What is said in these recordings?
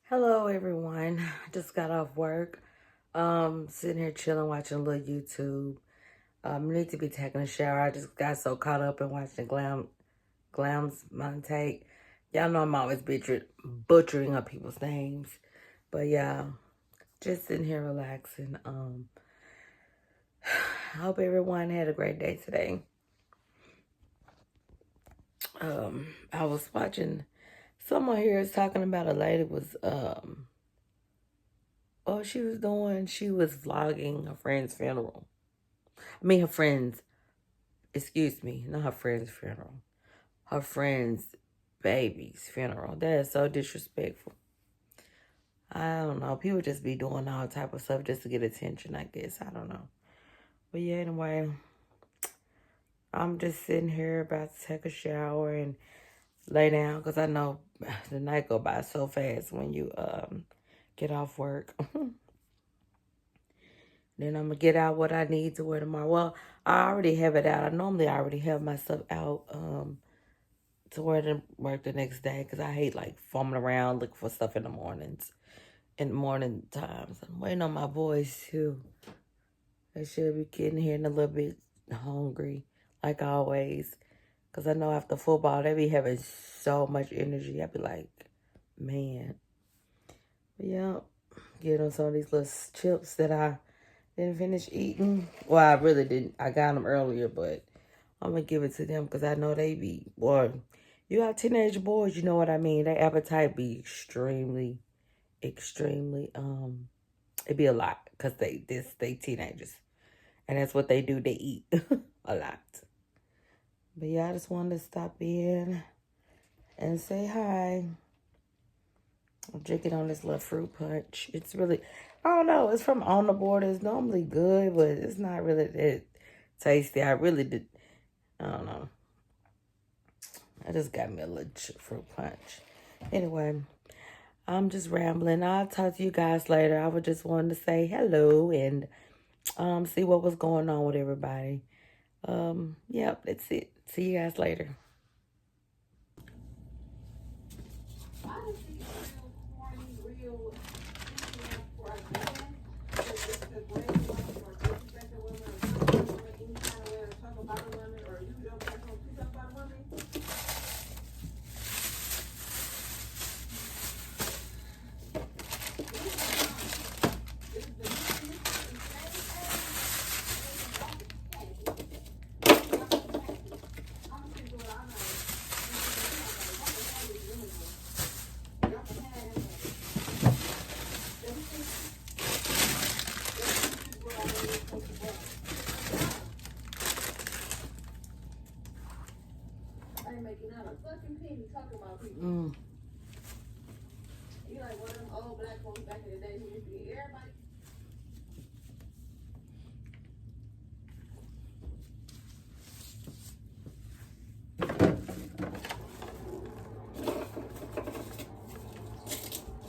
Hello everyone. I just got off work. Sitting here chilling, watching a little YouTube. Need to be taking a shower. I just got so caught up in watching Glam's Montague. Y'all know I'm always butchering up people's names. But yeah, just sitting here relaxing. I hope everyone had a great day today. I was watching, someone here is talking about a lady was, she was vlogging her friend's funeral. I mean, not her friend's funeral. Her friend's baby's funeral. That is so disrespectful. I don't know. People just be doing all type of stuff just to get attention, I guess. I don't know. But yeah, anyway, I'm just sitting here about to take a shower and lay down because I know the night go by so fast when you get off work. Then I'm going to get out what I need to wear tomorrow. Well, I already have it out. I normally already have my stuff out to wear to work the next day because I hate, like, fumbling around looking for stuff in the mornings. In the morning times. I'm waiting on my boys, too. They should be getting here and a little bit hungry, like always. Because I know after football, they be having so much energy. I be like, man. But yeah, get them some of these little chips that I didn't finish eating. Well, I really didn't. I got them earlier, but I'm going to give it to them because I know they be, boy, you have teenage boys, you know what I mean. Their appetite be extremely, it be a lot because they teenagers. And that's what they do. They eat a lot. But yeah, I just wanted to stop in and say hi. I'm drinking on this little fruit punch. It's really, I don't know, it's from On the Border. It's normally good, but it's not really that tasty. I really did, I don't know. I just got me a little fruit punch. Anyway, I'm just rambling. I'll talk to you guys later. I would just wanted to say hello and see what was going on with everybody. Yep, that's it. See you guys later. Mm. You like one of them old black folks back in the day who used to get everybody.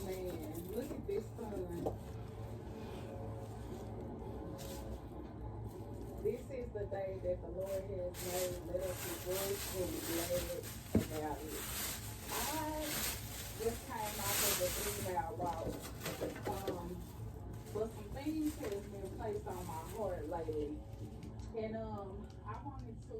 Man, look at this sun. This is the day that the Lord has made. Let us rejoice and be glad about it. I just came off of the 3-mile walk. But some things has been placed on my heart lately. And I wanted to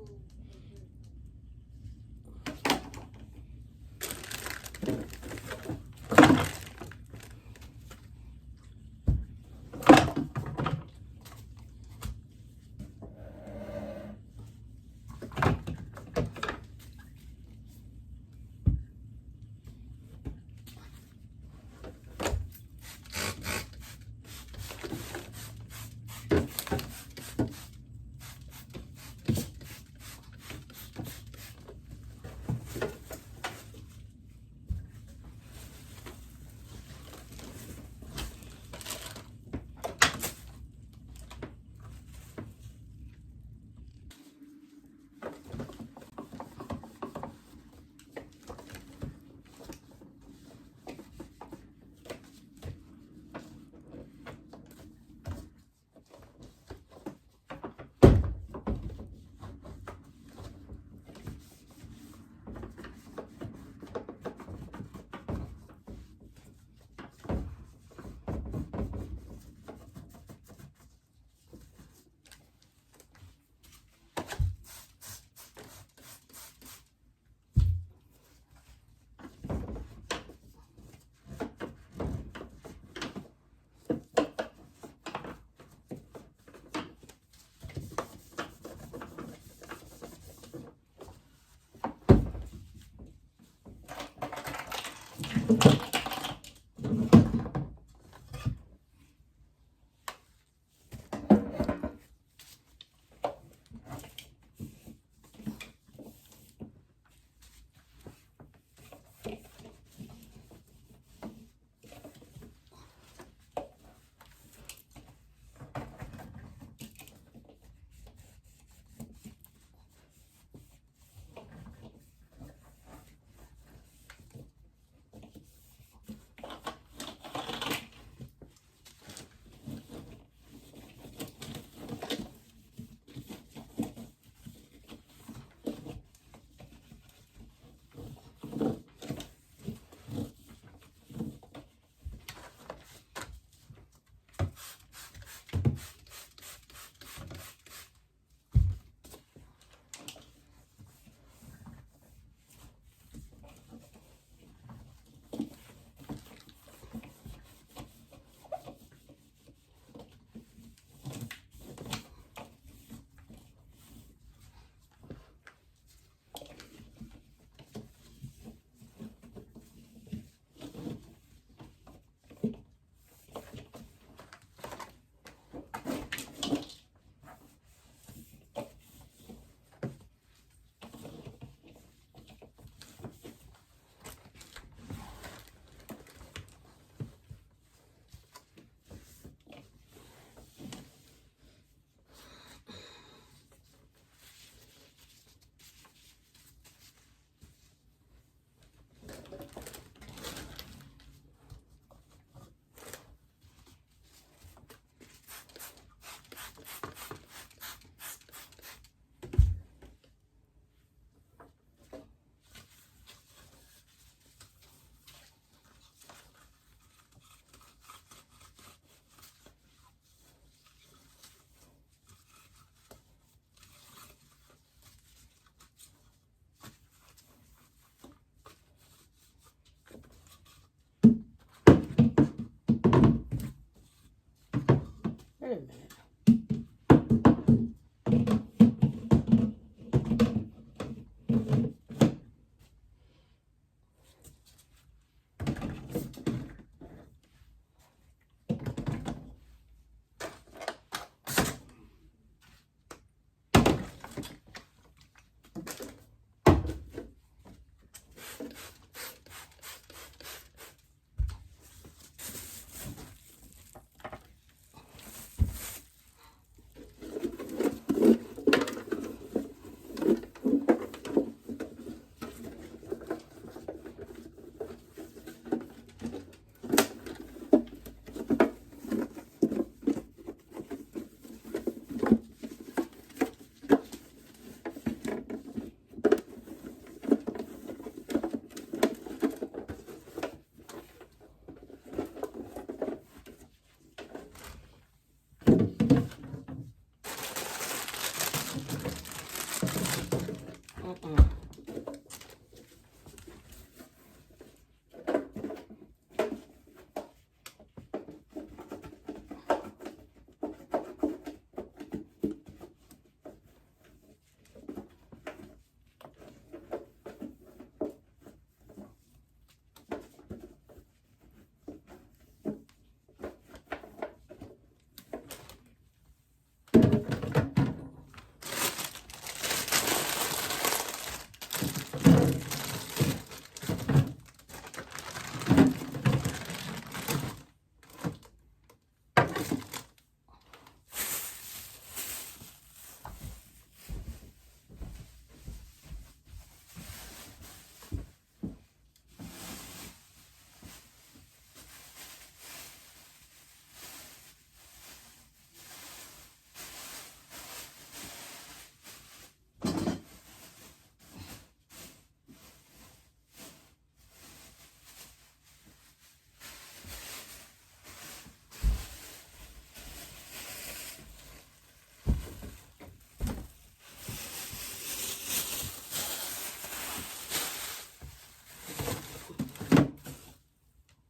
Wait a minute.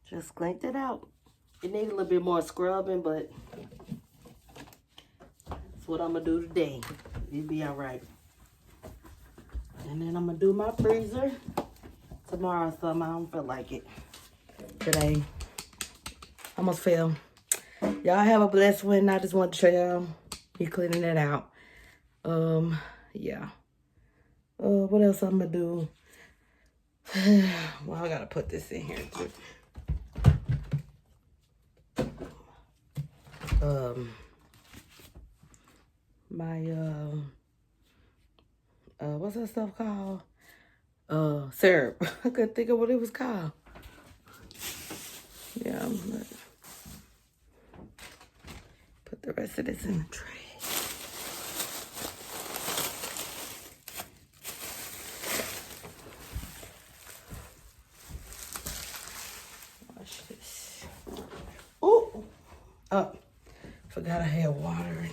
Just cleaned it out. It needs a little bit more scrubbing, but that's what I'm going to do today. It'll be all right. And then I'm going to do my freezer tomorrow, so I don't feel like it. today. Almost fell. Y'all have a blessed one. I just want to show y'all me cleaning that out. Yeah. What else I'm gonna do? Well, I gotta put this in here too. What's that stuff called? Syrup. I couldn't think of what it was called. Yeah, I'm gonna put the rest of this in the tray. Wash this. Oh, forgot I had water in it.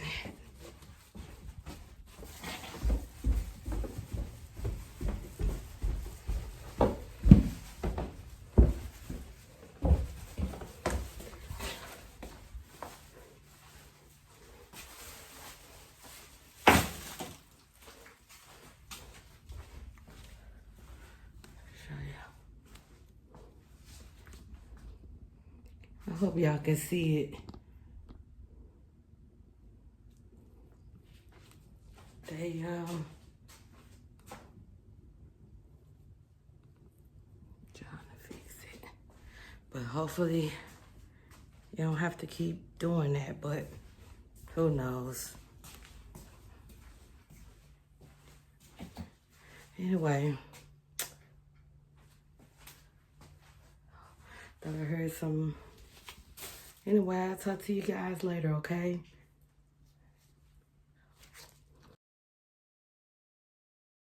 I hope y'all can see it. They trying to fix it, but hopefully you don't have to keep doing that. But who knows? Anyway, thought I heard some. Anyway, I'll talk to you guys later. Okay.